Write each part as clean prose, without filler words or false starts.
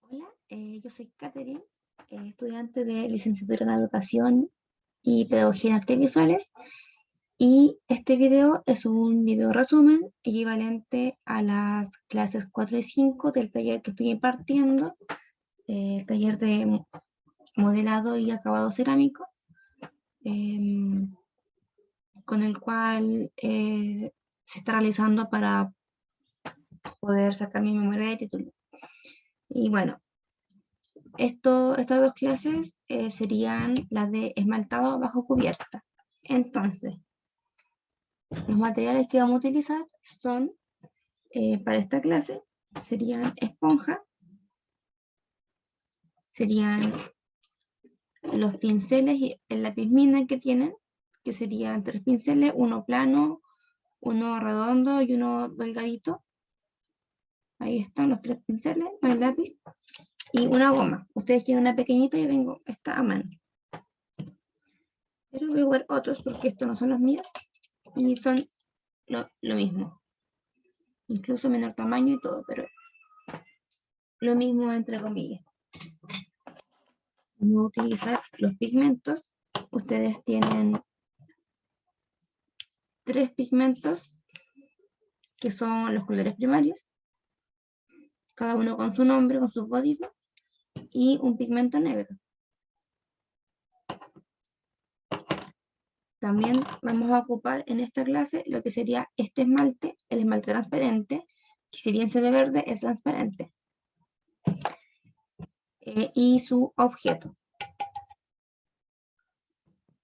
Hola, yo soy Catherine, estudiante de licenciatura en Educación y Pedagogía en Artes Visuales, y este video es un video resumen equivalente a las clases 4 y 5 del taller que estoy impartiendo, el taller de modelado y acabado cerámico, em, con el cual se está realizando para poder sacar mi memoria de título. Y bueno, estas dos clases serían las de esmaltado bajo cubierta. Entonces, los materiales que vamos a utilizar son, para esta clase, serían esponja, serían los pinceles y el lápiz mina que tienen, que serían 3 pinceles, uno plano, uno redondo y uno delgadito. Ahí están los 3 pinceles, el lápiz, y una goma. Ustedes quieren una pequeñita, yo tengo esta a mano. Pero voy a ver otros porque estos no son los míos y son lo mismo. Incluso menor tamaño y todo, pero lo mismo entre comillas. Vamos a utilizar los pigmentos. Ustedes tienen 3 pigmentos que son los colores primarios, cada uno con su nombre, con su código, y un pigmento negro. También vamos a ocupar en esta clase lo que sería este esmalte, el esmalte transparente, que si bien se ve verde, es transparente. Y su objeto.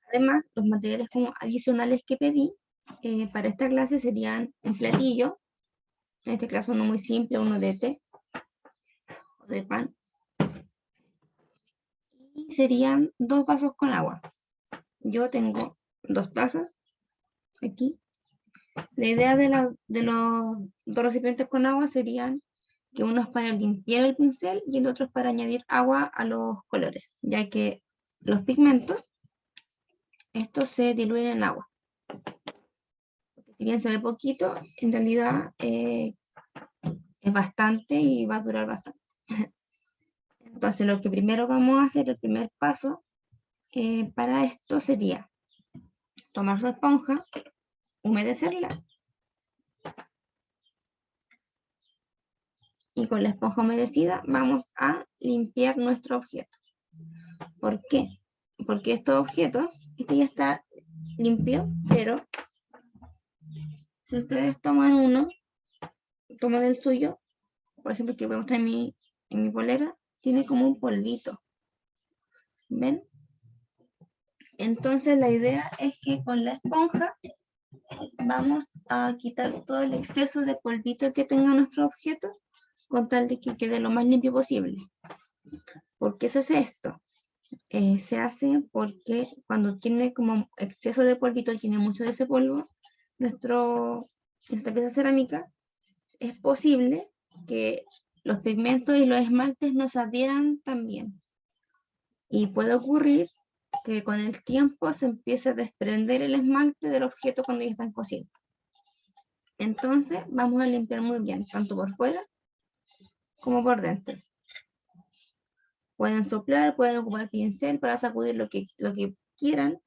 Además, los materiales como adicionales que pedí para esta clase serían un platillo, en este caso uno muy simple, uno de té o de pan, y serían 2 vasos con agua. Yo tengo 2 tazas aquí. La idea de los 2 recipientes con agua serían que uno es para limpiar el pincel y el otro es para añadir agua a los colores, ya que los pigmentos, estos se diluyen en agua. Porque si bien se ve poquito, en realidad es bastante y va a durar bastante. Entonces lo que primero vamos a hacer, el primer paso para esto sería tomar su esponja, humedecerla, y con la esponja humedecida vamos a limpiar nuestro objeto. ¿Por qué? Porque estos objetos, este ya está limpio, pero si ustedes toman uno, toman el suyo, por ejemplo, que voy a mostrar en mi polera, tiene como un polvito. ¿Ven? Entonces la idea es que con la esponja vamos a quitar todo el exceso de polvito que tenga nuestro objeto con tal de que quede lo más limpio posible. ¿Por qué se hace esto? Se hace porque cuando tiene como exceso de polvito, tiene mucho de ese polvo, nuestra pieza cerámica, es posible que los pigmentos y los esmaltes no se adhieran tan bien. Y puede ocurrir que con el tiempo se empiece a desprender el esmalte del objeto cuando ya están cocidos. Entonces vamos a limpiar muy bien, tanto por fuera como por dentro. Pueden soplar, pueden ocupar pincel para sacudir lo que quieran.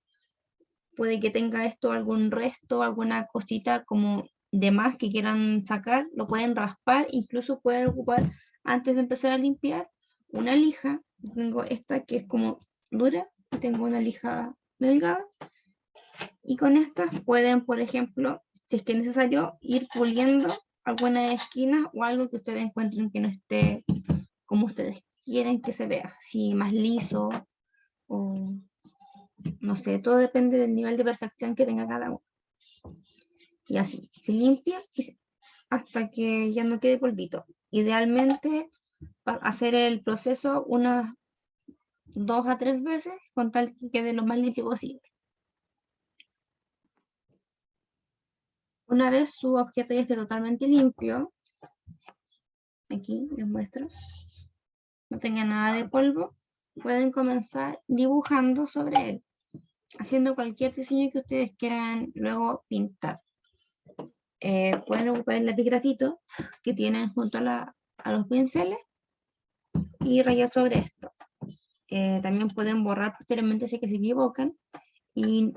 Puede que tenga esto algún resto, alguna cosita como de más que quieran sacar, lo pueden raspar, incluso pueden ocupar, antes de empezar a limpiar, una lija. Tengo esta que es como dura, tengo una lija delgada, y con estas pueden, por ejemplo, si es que es necesario, ir puliendo algunas esquinas o algo que ustedes encuentren que no esté como ustedes quieren que se vea, si más liso o no sé, todo depende del nivel de perfección que tenga cada uno. Y así, se limpia hasta que ya no quede polvito. Idealmente, hacer el proceso unas 2 a 3 veces con tal que quede lo más limpio posible. Una vez su objeto ya esté totalmente limpio, aquí les muestro, no tenga nada de polvo, pueden comenzar dibujando sobre él, haciendo cualquier diseño que ustedes quieran luego pintar. Pueden ocupar el lápiz grafito que tienen junto a los pinceles y rayar sobre esto. También pueden borrar posteriormente si es que se equivocan, y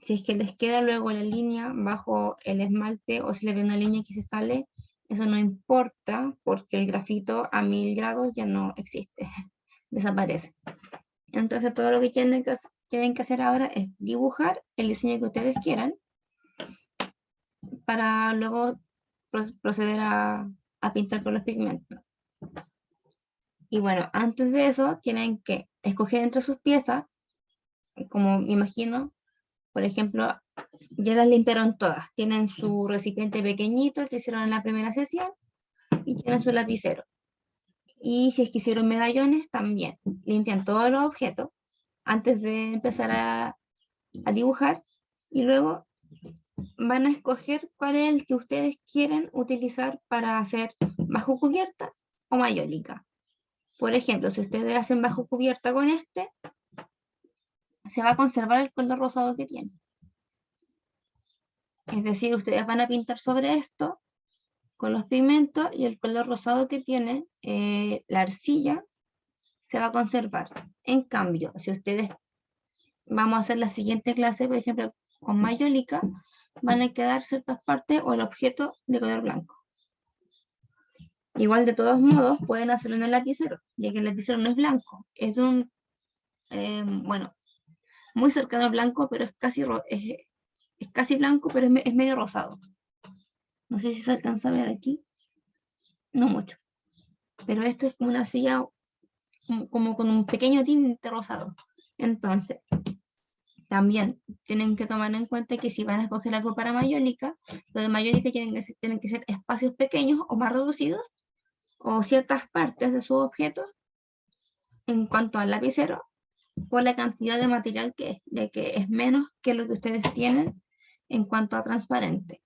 si es que les queda luego la línea bajo el esmalte o si le ve una línea que se sale, eso no importa porque el grafito a 1000 grados ya no existe, desaparece. Entonces todo lo que tienen que hacer ahora es dibujar el diseño que ustedes quieran para luego proceder a pintar con los pigmentos. Y bueno, antes de eso tienen que escoger entre sus piezas, como me imagino, por ejemplo, ya las limpiaron todas. Tienen su recipiente pequeñito que hicieron en la primera sesión y tienen su lapicero. Y si es que hicieron medallones, también limpian todos los objetos antes de empezar a dibujar y luego van a escoger cuál es el que ustedes quieren utilizar para hacer bajo cubierta o mayólica. Por ejemplo, si ustedes hacen bajo cubierta con este, se va a conservar el color rosado que tiene. Es decir, ustedes van a pintar sobre esto con los pigmentos y el color rosado que tiene la arcilla se va a conservar. En cambio, si ustedes vamos a hacer la siguiente clase, por ejemplo, con mayólica, van a quedar ciertas partes o el objeto de color blanco. Igual, de todos modos, pueden hacerlo en el lapicero, ya que el lapicero no es blanco, es de un, bueno, muy cercano al blanco, pero es casi blanco, pero es medio rosado. No sé si se alcanza a ver aquí, no mucho, pero esto es como una silla como con un pequeño tinte rosado. Entonces, también tienen que tomar en cuenta que si van a escoger algo para mayólica, lo de mayólica tienen que ser espacios pequeños o más reducidos, o ciertas partes de sus objetos en cuanto al lapicero, por la cantidad de material que es, ya que es menos que lo que ustedes tienen en cuanto a transparente.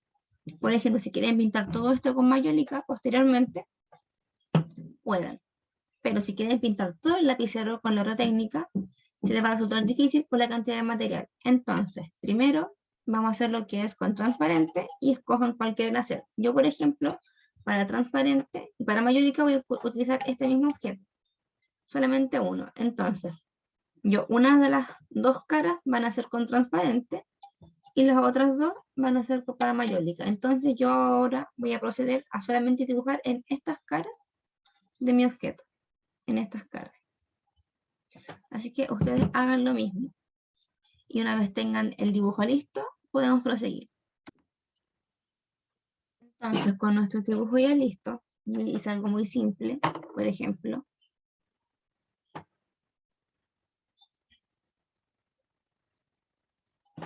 Por ejemplo, si quieren pintar todo esto con mayólica, posteriormente pueden. Pero si quieren pintar todo el lapicero con la otra técnica, se les va a resultar difícil por la cantidad de material. Entonces, primero vamos a hacer lo que es con transparente y escojan cuál quieren hacer. Yo, por ejemplo, para transparente y para mayólica voy a utilizar este mismo objeto. Solamente uno. Entonces, una de las dos caras van a ser con transparente y las otras dos van a ser para mayólica. Entonces yo ahora voy a proceder a solamente dibujar en estas caras de mi objeto, en estas caras. Así que ustedes hagan lo mismo. Y una vez tengan el dibujo listo, podemos proseguir. Entonces, con nuestro dibujo ya listo, yo hice algo muy simple, por ejemplo.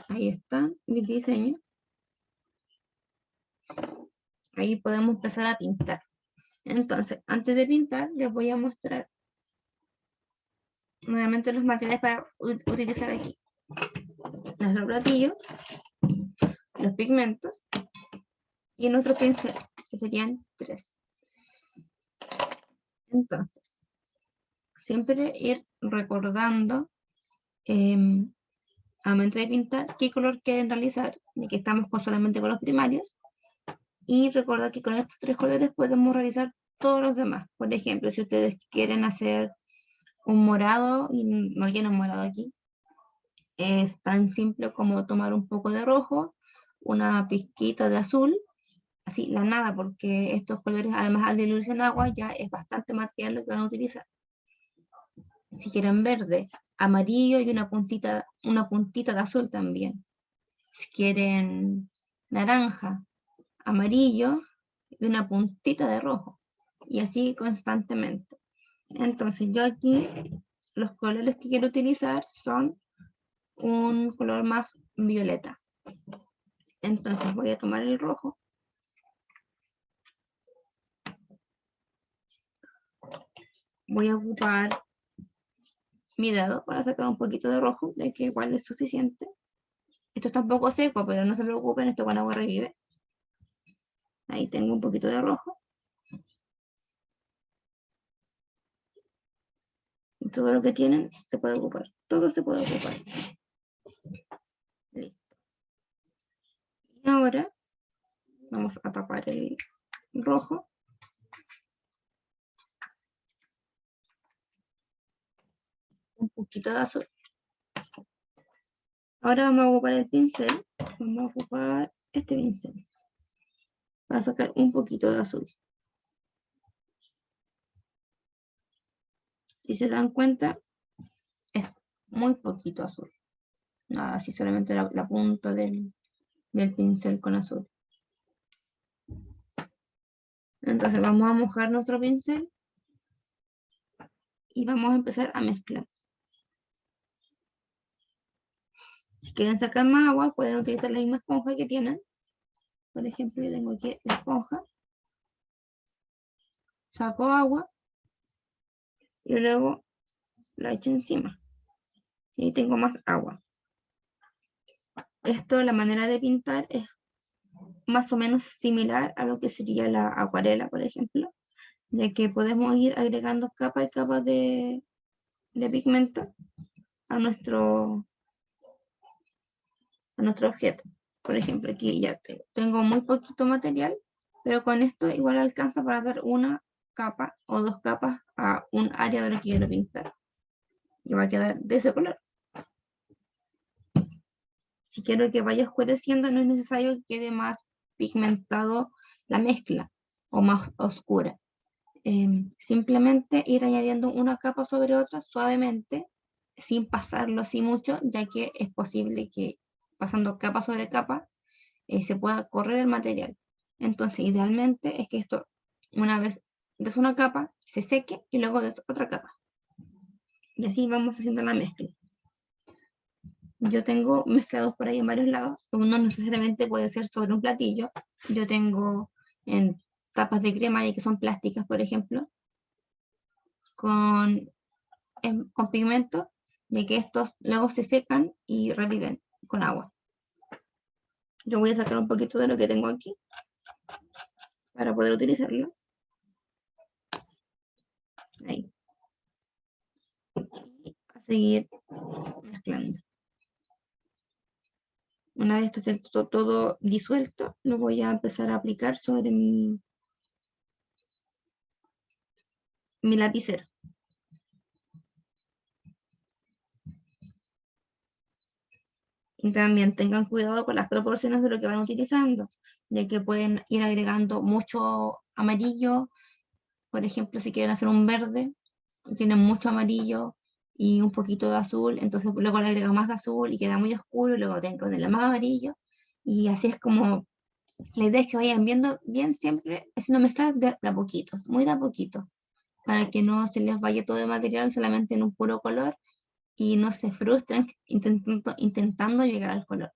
Ahí está mi diseño. Ahí podemos empezar a pintar. Entonces, antes de pintar, les voy a mostrar nuevamente los materiales para utilizar aquí. Nuestro platillo, los pigmentos y nuestro pincel, que serían 3. Entonces, siempre ir recordando al momento de pintar qué color quieren realizar, ya que estamos solamente con los primarios, y recordar que con estos 3 colores podemos realizar todos los demás. Por ejemplo, si ustedes quieren hacer un morado, y no llenan morado aquí, es tan simple como tomar un poco de rojo, una pizquita de azul, así la nada, porque estos colores, además al diluirse en agua, ya es bastante material lo que van a utilizar. Si quieren verde, amarillo y una puntita de azul también. Si quieren naranja, amarillo y una puntita de rojo. Y así constantemente. Entonces yo aquí los colores que quiero utilizar son un color más violeta. Entonces voy a tomar el rojo. Voy a ocupar mi dedo para sacar un poquito de rojo, de que igual es suficiente. Esto está un poco seco, pero no se preocupen, esto con agua revive. Ahí tengo un poquito de rojo. Y todo lo que tienen se puede ocupar. Todo se puede ocupar. Listo. Y ahora vamos a tapar el rojo. un poquito de azul. Ahora vamos a ocupar el pincel, vamos a ocupar este pincel para sacar un poquito de azul. Si se dan cuenta, es muy poquito azul. Nada, así solamente la punta del pincel con azul. Entonces vamos a mojar nuestro pincel y vamos a empezar a mezclar. Si quieren sacar más agua, pueden utilizar la misma esponja que tienen. Por ejemplo, yo tengo aquí la esponja. Saco agua y luego la echo encima. Y tengo más agua. Esto, la manera de pintar es más o menos similar a lo que sería la acuarela, por ejemplo, ya que podemos ir agregando capas y capas de pigmento a nuestro objeto. Por ejemplo, aquí ya tengo muy poquito material, pero con esto igual alcanza para dar una capa o dos capas a un área de lo que quiero pintar. Y va a quedar de ese color. Si quiero que vaya oscureciendo, no es necesario que quede más pigmentado la mezcla o más oscura. Simplemente ir añadiendo una capa sobre otra suavemente, sin pasarlo así mucho, ya que es posible que pasando capa sobre capa se pueda correr el material. Entonces, idealmente es que esto, una vez des una capa, se seque y luego des otra capa. Y así vamos haciendo la mezcla. Yo tengo mezclados por ahí en varios lados. No necesariamente puede ser sobre un platillo. Yo tengo en tapas de crema, ya que son plásticas, por ejemplo, con pigmento, de que estos luego se secan y reviven con agua. Yo voy a sacar un poquito de lo que tengo aquí para poder utilizarlo. Ahí. Y a seguir mezclando. Una vez esto esté todo disuelto, lo voy a empezar a aplicar sobre mi lapicero. Y también tengan cuidado con las proporciones de lo que van utilizando, ya que pueden ir agregando mucho amarillo. Por ejemplo, si quieren hacer un verde, tienen mucho amarillo y un poquito de azul, entonces luego le agregan más azul y queda muy oscuro, y luego tienen que ponerle más amarillo. Y así es como la idea es que vayan viendo bien siempre, haciendo mezclas de a poquitos, muy de a poquito, para que no se les vaya todo el material solamente en un puro color y no se frustren intentando llegar al color.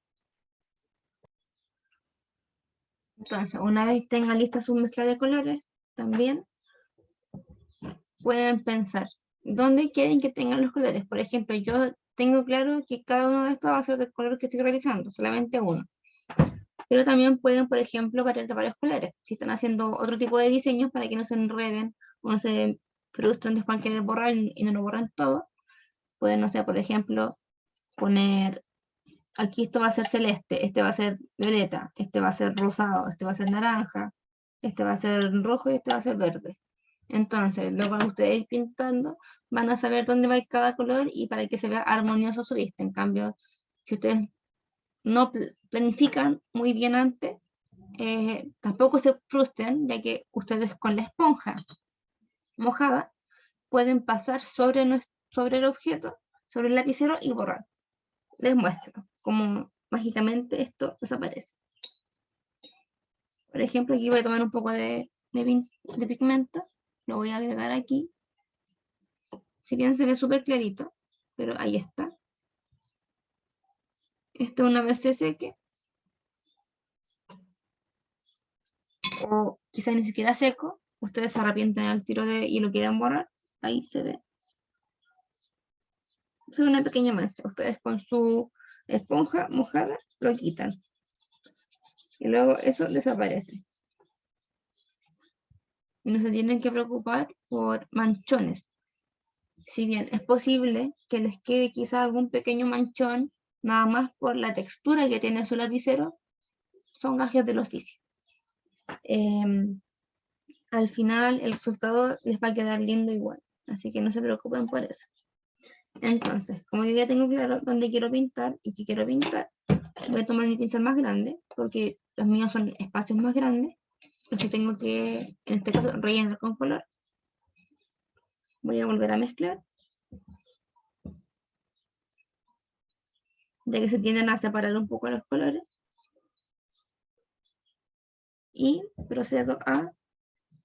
Entonces, una vez tengan lista su mezcla de colores, también pueden pensar dónde quieren que tengan los colores. Por ejemplo, yo tengo claro que cada uno de estos va a ser del color que estoy realizando, solamente uno. Pero también pueden, por ejemplo, variar de varios colores. Si están haciendo otro tipo de diseños para que no se enreden o no se frustren después de querer borrar y no lo borran todo, pueden, no sé, por ejemplo, poner aquí esto va a ser celeste, este va a ser violeta, este va a ser rosado, este va a ser naranja, este va a ser rojo y este va a ser verde. Entonces, luego cuando ustedes pintando, van a saber dónde va a ir cada color y para que se vea armonioso su vista. En cambio, si ustedes no planifican muy bien antes, tampoco se frustren, ya que ustedes con la esponja mojada pueden pasar sobre el objeto, sobre el lapicero y borrar. Les muestro cómo mágicamente esto desaparece. Por ejemplo, aquí voy a tomar un poco de pigmento, lo voy a agregar aquí. Si bien se ve súper clarito, pero ahí está. Esto una vez se seque, o quizás ni siquiera seco, ustedes se arrepienten al tiro y lo quieren borrar, ahí se ve. Se ve una pequeña mancha. Ustedes con su esponja mojada lo quitan. Y luego eso desaparece. Y no se tienen que preocupar por manchones. Si bien es posible que les quede quizás algún pequeño manchón, nada más por la textura que tiene su lapicero, son gajes del oficio. Al final el resultado les va a quedar lindo igual, así que no se preocupen por eso. Entonces, como yo ya tengo claro dónde quiero pintar y qué quiero pintar, voy a tomar mi pincel más grande, porque los míos son espacios más grandes, los que tengo que, en este caso, rellenar con color. Voy a volver a mezclar, ya que se tienden a separar un poco los colores. Y procedo a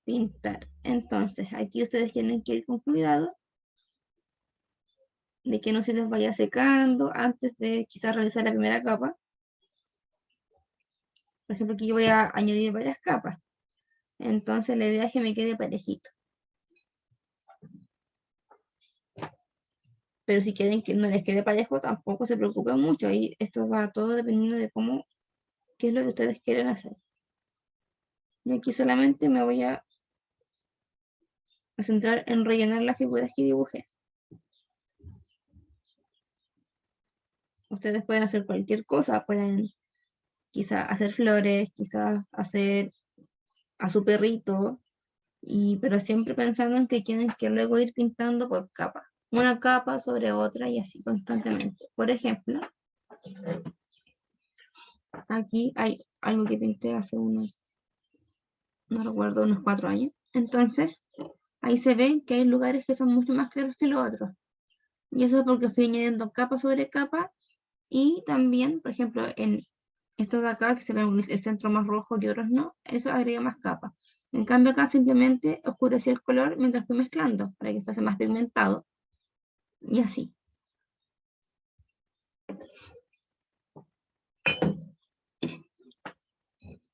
pintar. Entonces, aquí ustedes tienen que ir con cuidado de que no se les vaya secando antes de quizás realizar la primera capa. Por ejemplo, aquí yo voy a añadir varias capas. Entonces, la idea es que me quede parejito. Pero si quieren que no les quede parejo, tampoco se preocupen mucho. Ahí esto va todo dependiendo de cómo, qué es lo que ustedes quieren hacer. Y aquí solamente me voy a centrar en rellenar las figuras que dibujé. Ustedes pueden hacer cualquier cosa, pueden quizás hacer flores, quizás hacer a su perrito, pero siempre pensando en que tienen que luego ir pintando por capas, una capa sobre otra y así constantemente. Por ejemplo, aquí hay algo que pinté hace unos, no recuerdo, unos 4 años. Entonces, ahí se ve que hay lugares que son mucho más claros que los otros. Y eso es porque fui añadiendo capa sobre capa y también, por ejemplo, en estos de acá, que se ve el centro más rojo y otros no, eso agrega más capas. En cambio acá simplemente oscurecí el color mientras fui mezclando, para que fuese más pigmentado. Y así.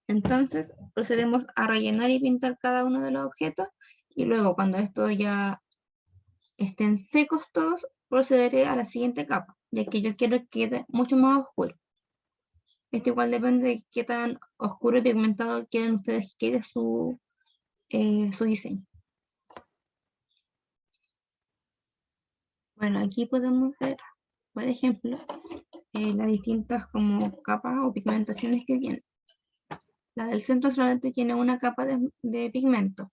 Entonces procedemos a rellenar y pintar cada uno de los objetos. Y luego cuando esto ya estén secos todos, procederé a la siguiente capa, ya que yo quiero que quede mucho más oscuro. Esto igual depende de qué tan oscuro y pigmentado quieren ustedes que quede su diseño. Bueno, aquí podemos ver, por ejemplo, las distintas como capas o pigmentaciones que tiene. La del centro solamente tiene una capa de pigmento.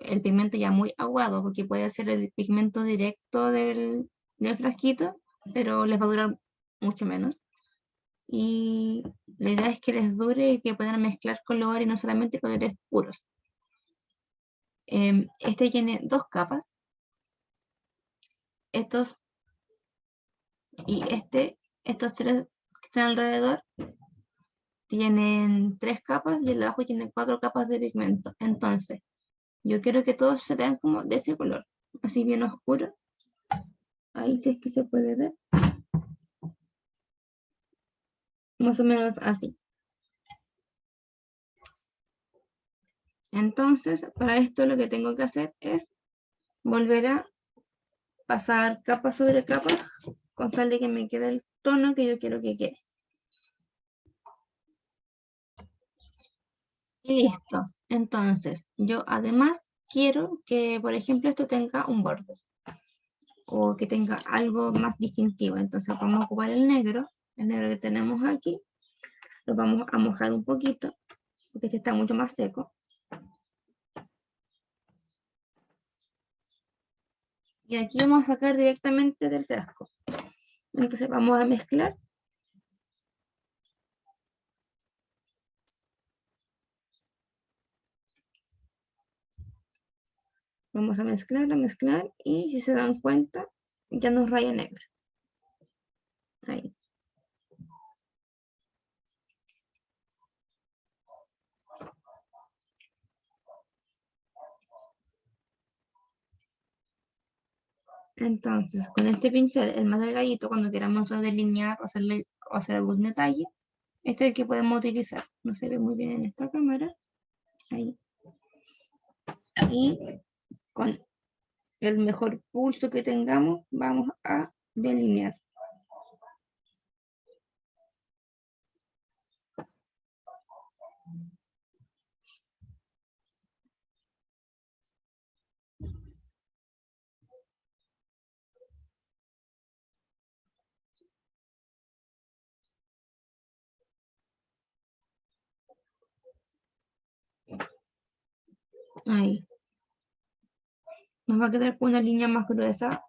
El pigmento ya muy aguado, porque puede ser el pigmento directo del frasquito, pero les va a durar mucho menos. Y la idea es que les dure y que puedan mezclar colores y no solamente colores puros. Este tiene 2 capas. Estos y estos 3 que están alrededor tienen 3 capas y el de abajo tiene 4 capas de pigmento. Entonces, yo quiero que todos se vean como de ese color, así bien oscuro. Ahí sí es que se puede ver. Más o menos así. Entonces, para esto lo que tengo que hacer es volver a pasar capa sobre capa con tal de que me quede el tono que yo quiero que quede. Y listo. Entonces, yo además quiero que, por ejemplo, esto tenga un borde o que tenga algo más distintivo. Entonces vamos a ocupar el negro que tenemos aquí. Lo vamos a mojar un poquito porque este está mucho más seco. Y aquí vamos a sacar directamente del frasco. Entonces vamos a mezclar. Vamos a mezclar y si se dan cuenta ya nos raya negro. Ahí. Entonces con este pincel, el más delgadito, cuando queramos delinear o hacer algún detalle, este es el que podemos utilizar. No se ve muy bien en esta cámara. Ahí. Y con el mejor pulso que tengamos, vamos a delinear. Ahí. Nos va a quedar con una línea más gruesa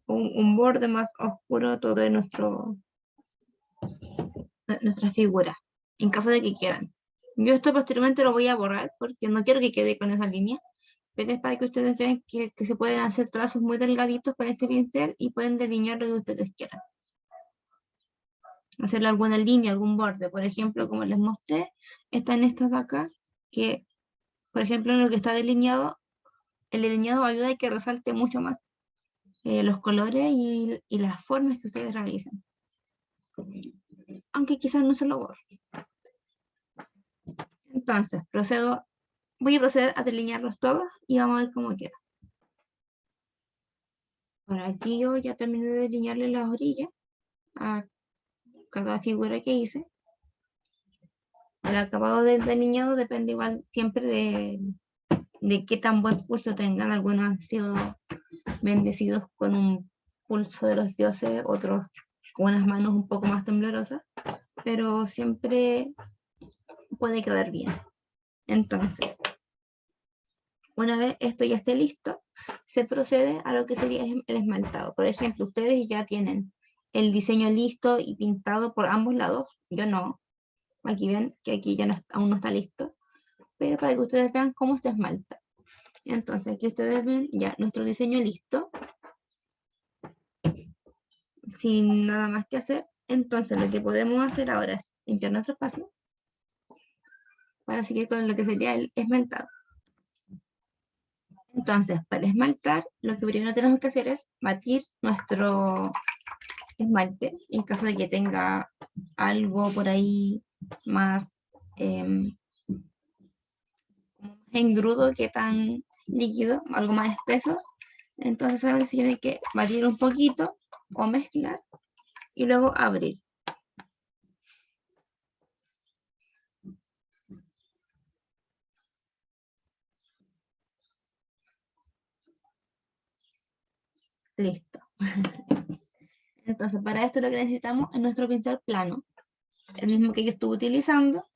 un borde más oscuro todo de nuestra figura, en caso de que quieran. Yo esto posteriormente lo voy a borrar porque no quiero que quede con esa línea, pero es para que ustedes vean que se pueden hacer trazos muy delgaditos con este pincel y pueden delinear lo que ustedes quieran. Hacerle alguna línea, algún borde. Por ejemplo, como les mostré, están estas de acá, que, por ejemplo, en lo que está delineado, el delineado ayuda a que resalte mucho más los colores y las formas que ustedes realicen. Aunque quizás no se lo borre. Entonces, voy a proceder a delinearlos todos y vamos a ver cómo queda. Por aquí yo ya terminé de delinearle las orillas a cada figura que hice. El acabado del delineado depende igual siempre de qué tan buen pulso tengan. Algunos han sido bendecidos con un pulso de los dioses, otros con unas manos un poco más temblorosas, pero siempre puede quedar bien. Entonces, una vez esto ya esté listo, se procede a lo que sería el esmaltado. Por ejemplo, ustedes ya tienen el diseño listo y pintado por ambos lados. Yo no. Aquí ven que aquí ya no, aún no está listo. Pero para que ustedes vean cómo se esmalta. Entonces, aquí ustedes ven ya nuestro diseño listo. Sin nada más que hacer. Entonces, lo que podemos hacer ahora es limpiar nuestro espacio para seguir con lo que sería el esmaltado. Entonces, para esmaltar, lo que primero tenemos que hacer es batir nuestro esmalte, en caso de que tenga algo por ahí más engrudo que tan líquido, algo más espeso. Entonces solamente se tiene que batir un poquito o mezclar y luego abrir. Listo. Entonces para esto lo que necesitamos es nuestro pincel plano, el mismo que yo estuve utilizando.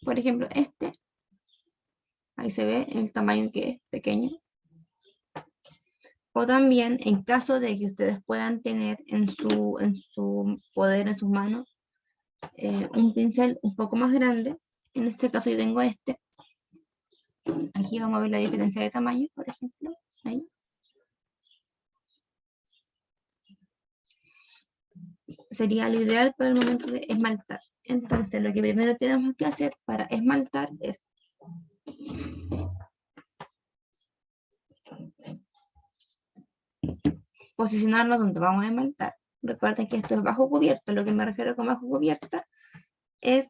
Por ejemplo, este. Ahí se ve el tamaño que es pequeño. O también, en caso de que ustedes puedan tener en su poder, en sus manos, un pincel un poco más grande. En este caso yo tengo este. Aquí vamos a ver la diferencia de tamaño, por ejemplo. Ahí. Sería lo ideal para el momento de esmaltar. Entonces, lo que primero tenemos que hacer para esmaltar es posicionarnos donde vamos a esmaltar. Recuerden que esto es bajo cubierta. Lo que me refiero con bajo cubierta es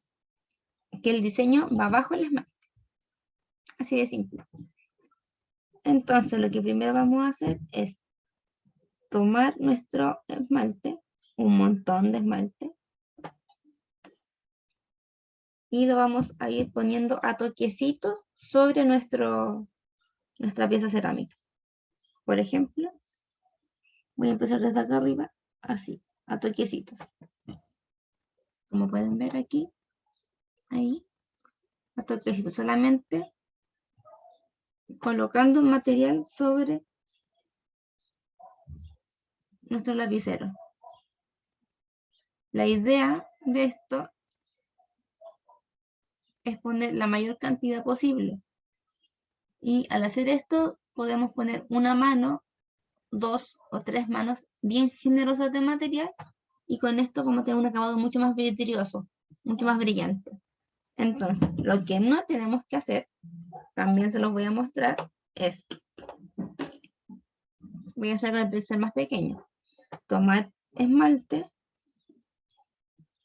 que el diseño va bajo el esmalte. Así de simple. Entonces, lo que primero vamos a hacer es tomar nuestro esmalte, un montón de esmalte, y lo vamos a ir poniendo a toquecitos sobre nuestra pieza cerámica. Por ejemplo, voy a empezar desde acá arriba, así, a toquecitos. Como pueden ver aquí, ahí, a toquecitos, solamente colocando un material sobre nuestro lapicero. La idea de esto es poner la mayor cantidad posible. Y al hacer esto, podemos poner una mano, 2 o 3 manos bien generosas de material, y con esto vamos a tener un acabado mucho más vidrioso, mucho más brillante. Entonces, lo que no tenemos que hacer, también se los voy a mostrar, es, voy a hacer con el pincel más pequeño, tomar esmalte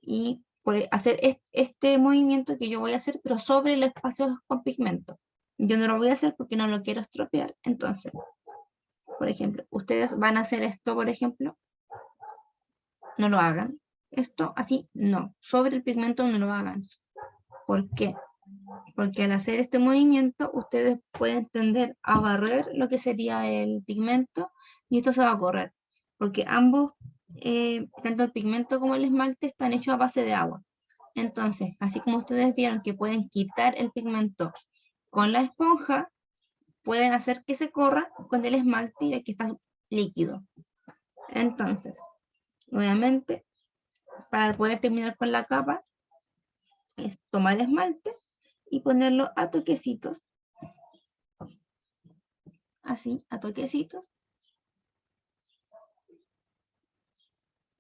y hacer este movimiento que yo voy a hacer, pero sobre los espacios con pigmento. Yo no lo voy a hacer porque no lo quiero estropear. Entonces, por ejemplo, ustedes van a hacer esto, por ejemplo, no lo hagan. Esto así, no. Sobre el pigmento no lo hagan. ¿Por qué? Porque al hacer este movimiento, ustedes pueden tender a barrer lo que sería el pigmento y esto se va a correr. Porque ambos, tanto el pigmento como el esmalte, están hechos a base de agua. Entonces, así como ustedes vieron que pueden quitar el pigmento con la esponja, pueden hacer que se corra con el esmalte y aquí está líquido. Entonces, nuevamente, para poder terminar con la capa, es tomar esmalte y ponerlo a toquecitos, así, a toquecitos,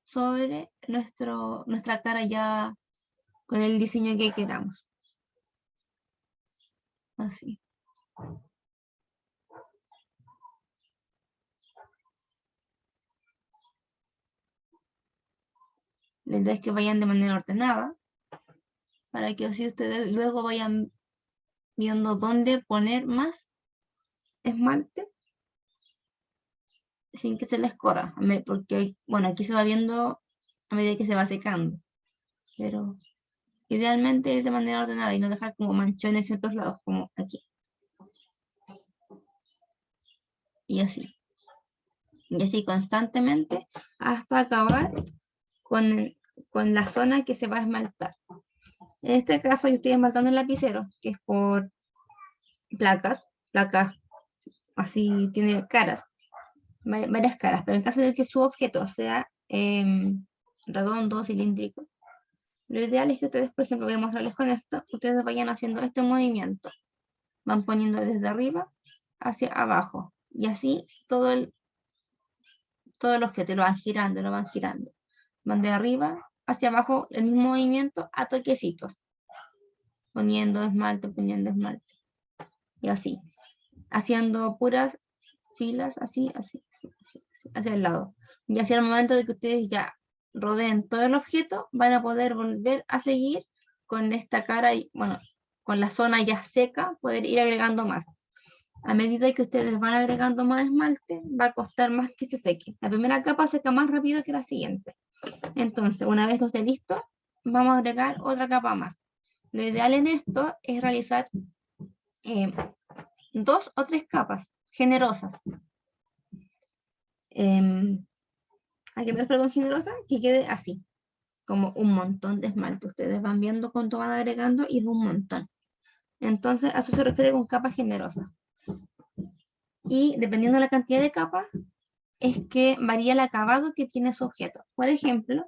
sobre nuestra cara ya con el diseño que queramos. Así. La idea es que vayan de manera ordenada, para que así ustedes luego vayan viendo dónde poner más esmalte sin que se les corra, porque, bueno, aquí se va viendo a medida que se va secando, pero idealmente ir de manera ordenada y no dejar como manchones en otros lados, como aquí. Y así constantemente hasta acabar con la zona que se va a esmaltar. En este caso yo estoy esmaltando el lapicero, que es por placas así tiene caras, varias caras, pero en caso de que su objeto sea redondo, cilíndrico, lo ideal es que ustedes, por ejemplo, voy a mostrarles con esto, ustedes vayan haciendo este movimiento, van poniendo desde arriba hacia abajo, y así todo el objeto lo van girando, van de arriba hacia abajo, el mismo movimiento a toquecitos, poniendo esmalte, y así, haciendo puras filas así, hacia el lado. Y hacia el momento de que ustedes ya rodeen todo el objeto, van a poder volver a seguir con esta cara, y bueno, con la zona ya seca, poder ir agregando más. A medida que ustedes van agregando más esmalte, va a costar más que se seque. La primera capa seca más rápido que la siguiente. Entonces, una vez esto esté listo, vamos a agregar otra capa más. Lo ideal en esto es realizar 2 o 3 capas generosas. ¿A qué me refiero con generosa? Que quede así, como un montón de esmalte. Ustedes van viendo cuánto van agregando y es un montón. Entonces, a eso se refiere con capas generosas. Y dependiendo de la cantidad de capas, es que varía el acabado que tiene su objeto. Por ejemplo,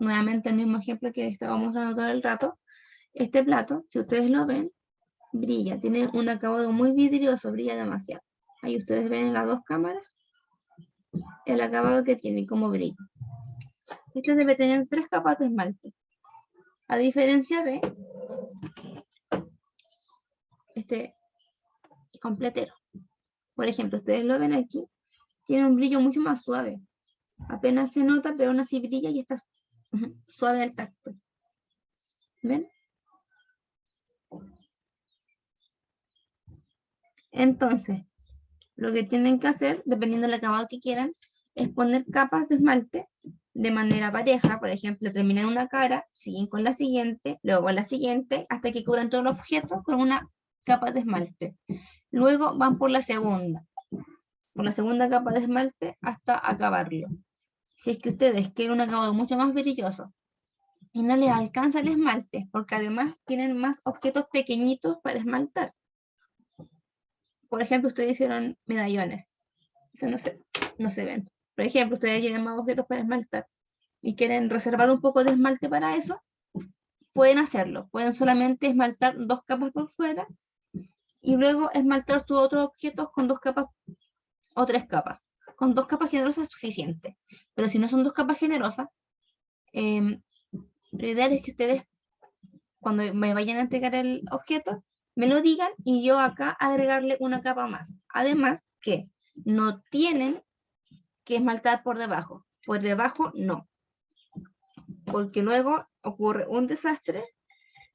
nuevamente el mismo ejemplo que estaba mostrando todo el rato, este plato, si ustedes lo ven, brilla, tiene un acabado muy vidrioso, brilla demasiado. Ahí ustedes ven en las dos cámaras el acabado que tiene, como brilla. Este debe tener 3 capas de esmalte. A diferencia de este completero. Por ejemplo, ustedes lo ven aquí, tiene un brillo mucho más suave. Apenas se nota, pero aún así brilla y está suave al tacto. ¿Ven? Entonces, lo que tienen que hacer, dependiendo del acabado que quieran, es poner capas de esmalte de manera pareja. Por ejemplo, terminan una cara, siguen con la siguiente, luego la siguiente, hasta que cubran todo el objeto con una capa de esmalte. Luego van por la segunda capa de esmalte hasta acabarlo. Si es que ustedes quieren un acabado mucho más brilloso y no les alcanza el esmalte, porque además tienen más objetos pequeñitos para esmaltar. Por ejemplo, ustedes hicieron medallones. Eso no se ven. Por ejemplo, ustedes tienen más objetos para esmaltar y quieren reservar un poco de esmalte para eso, pueden hacerlo. Pueden solamente esmaltar 2 capas por fuera y luego esmaltar sus otros objetos con 2 capas o 3 capas. Con 2 capas generosas es suficiente. Pero si no son 2 capas generosas, lo ideal es que ustedes, cuando me vayan a entregar el objeto, me lo digan y yo acá agregarle una capa más. Además que no tienen que esmaltar por debajo. Por debajo no. Porque luego ocurre un desastre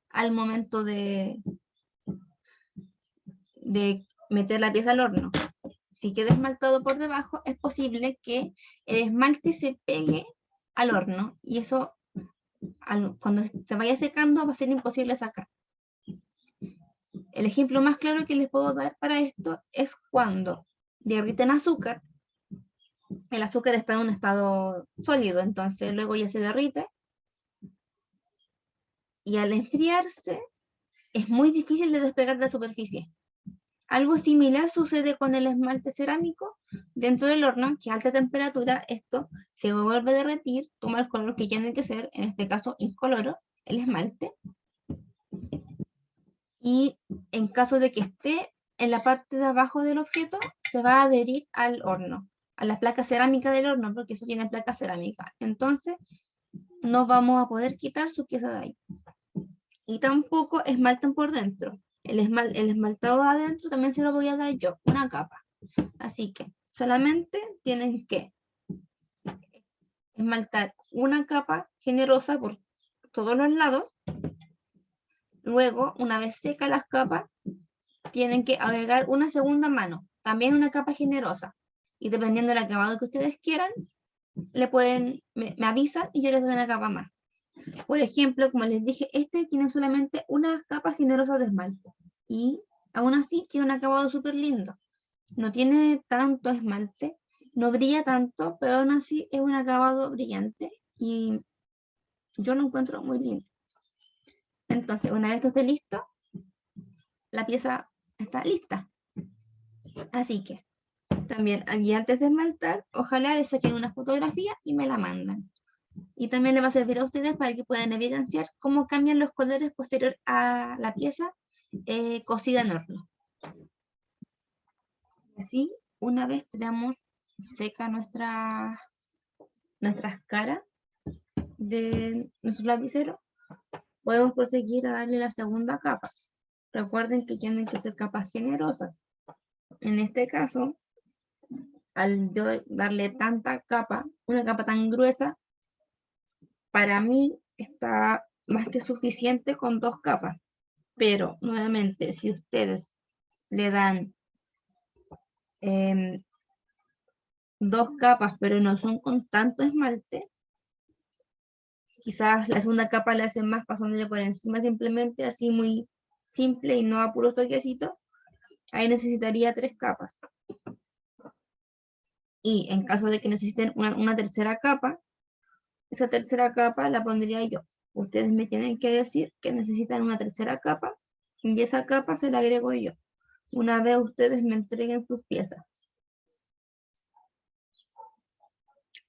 al momento de meter la pieza al horno. Si queda esmaltado por debajo, es posible que el esmalte se pegue al horno y eso cuando se vaya secando va a ser imposible sacar. El ejemplo más claro que les puedo dar para esto es cuando derriten azúcar. El azúcar está en un estado sólido, entonces luego ya se derrite y al enfriarse es muy difícil de despegar de la superficie. Algo similar sucede con el esmalte cerámico dentro del horno, que a alta temperatura, esto se vuelve a derretir, toma el color que tiene que ser, en este caso incoloro, el esmalte, y en caso de que esté en la parte de abajo del objeto, se va a adherir al horno, a la placa cerámica del horno, porque eso tiene placa cerámica. Entonces, no vamos a poder quitar su pieza de ahí. Y tampoco esmaltan por dentro. El esmaltado adentro también se lo voy a dar yo, una capa. Así que solamente tienen que esmaltar una capa generosa por todos los lados. Luego, una vez secas las capas, tienen que agregar una segunda mano, también una capa generosa. Y dependiendo del acabado que ustedes quieran, me avisan y yo les doy una capa más. Por ejemplo, como les dije, este tiene solamente una capa generosa de esmalte. Y aún así tiene un acabado súper lindo. No tiene tanto esmalte, no brilla tanto, pero aún así es un acabado brillante. Y yo lo encuentro muy lindo. Entonces, una vez esto esté listo, la pieza está lista. Así que, también, y antes de esmaltar, ojalá les saquen una fotografía y me la mandan. Y también les va a servir a ustedes para que puedan evidenciar cómo cambian los colores posterior a la pieza cocida en horno. Así, una vez tenemos seca nuestras caras de nuestro lapicero, podemos proseguir a darle la segunda capa. Recuerden que tienen que ser capas generosas. En este caso, al yo darle tanta capa, una capa tan gruesa, para mí está más que suficiente con 2 capas. Pero, nuevamente, si ustedes le dan 2 capas, pero no son con tanto esmalte, quizás la segunda capa la hacen más pasándole por encima simplemente, así muy simple y no a puro toquecito, ahí necesitaría 3 capas. Y en caso de que necesiten una tercera capa, esa tercera capa la pondría yo. Ustedes me tienen que decir que necesitan una tercera capa y esa capa se la agrego yo, una vez ustedes me entreguen sus piezas.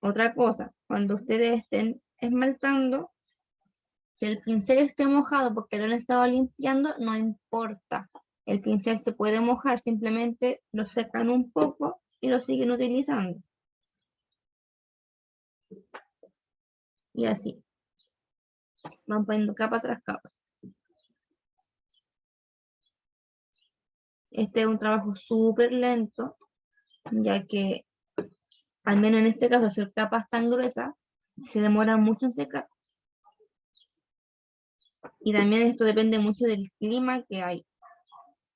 Otra cosa, cuando ustedes estén esmaltando, que el pincel esté mojado porque lo han estado limpiando, no importa. El pincel se puede mojar, simplemente lo secan un poco y lo siguen utilizando. Y así. Van poniendo capa tras capa. Este es un trabajo súper lento, ya que, al menos en este caso, hacer capas tan gruesas, se demora mucho en secar. Y también esto depende mucho del clima que hay.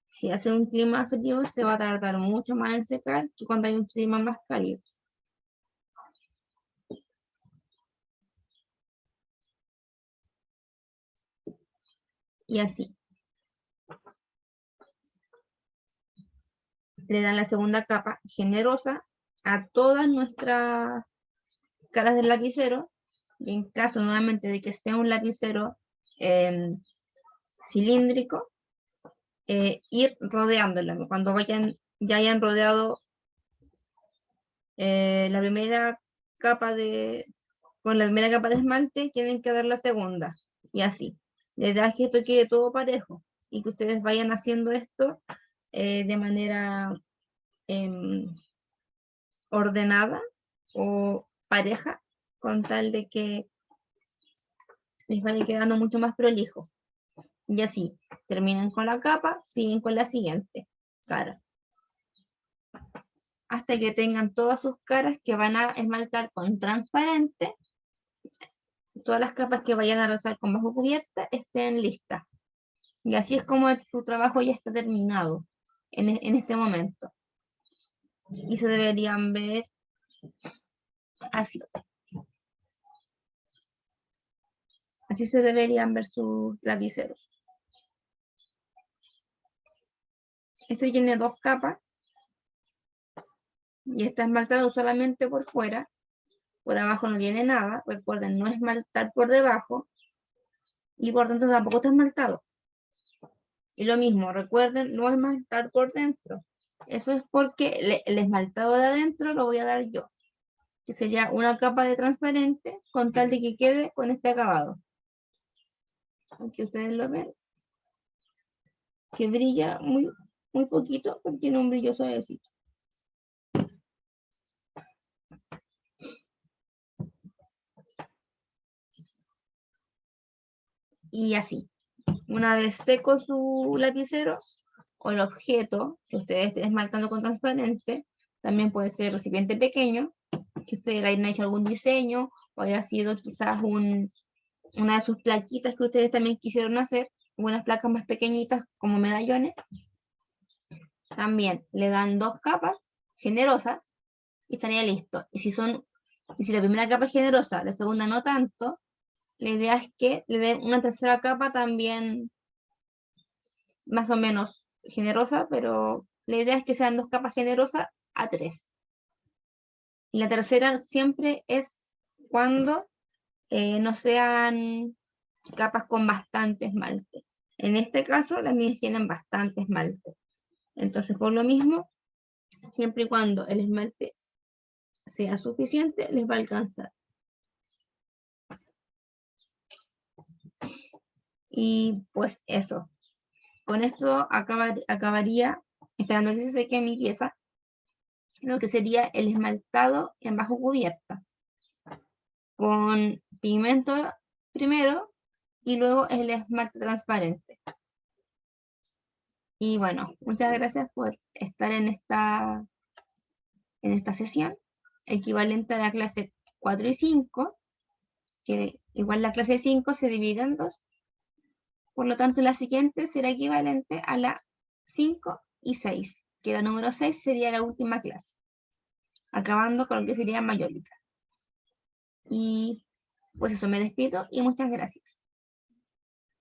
Si hace un clima frío, se va a tardar mucho más en secar que cuando hay un clima más cálido. Y así. Le dan la segunda capa generosa a todas nuestras caras del lapicero. Y en caso nuevamente de que sea un lapicero cilíndrico, ir rodeándolo. Cuando ya hayan rodeado la primera capa con la primera capa de esmalte, tienen que dar la segunda. Y así. La idea es que esto quede todo parejo y que ustedes vayan haciendo esto de manera ordenada o pareja, con tal de que les vaya quedando mucho más prolijo. Y así, terminan con la capa, siguen con la siguiente cara. Hasta que tengan todas sus caras que van a esmaltar con transparente, todas las capas que vayan a realizar con bajo cubierta estén listas. Y así es como su trabajo ya está terminado en este momento. Y se deberían ver así. Así se deberían ver sus lapiceros. Este tiene 2 capas. Y está esmaltado solamente por fuera. Por abajo no tiene nada. Recuerden, no esmaltar por debajo. Y por dentro tampoco está esmaltado. Y lo mismo, recuerden, no esmaltar por dentro. Eso es porque el esmaltado de adentro lo voy a dar yo, que sería una capa de transparente con tal de que quede con este acabado. Aquí ustedes lo ven, que brilla muy, muy poquito, porque tiene un brillo suavecito. Y así, una vez seco su lapicero o el objeto que ustedes estén esmaltando con transparente, también puede ser recipiente pequeño, que ustedes hayan hecho algún diseño o haya sido quizás una de sus plaquitas que ustedes también quisieron hacer, unas placas más pequeñitas como medallones. También le dan 2 capas generosas y estaría listo. Y si la primera capa es generosa, la segunda no tanto, la idea es que le den una tercera capa también más o menos generosa, pero la idea es que sean 2 capas generosas a 3. Y la tercera siempre es cuando no sean capas con bastante esmalte. En este caso, las mías tienen bastante esmalte. Entonces, por lo mismo, siempre y cuando el esmalte sea suficiente, les va a alcanzar. Y pues eso. Con esto acabaría, esperando que se seque mi pieza, lo que sería el esmaltado en bajo cubierta. Con pigmento primero y luego el esmalte transparente. Y bueno, muchas gracias por estar en esta sesión, equivalente a la clase 4 y 5, que igual la clase 5 se divide en 2, por lo tanto la siguiente será equivalente a la 5 y 6, que la número 6 sería la última clase, acabando con lo que sería mayólica. Y pues eso, me despido y muchas gracias.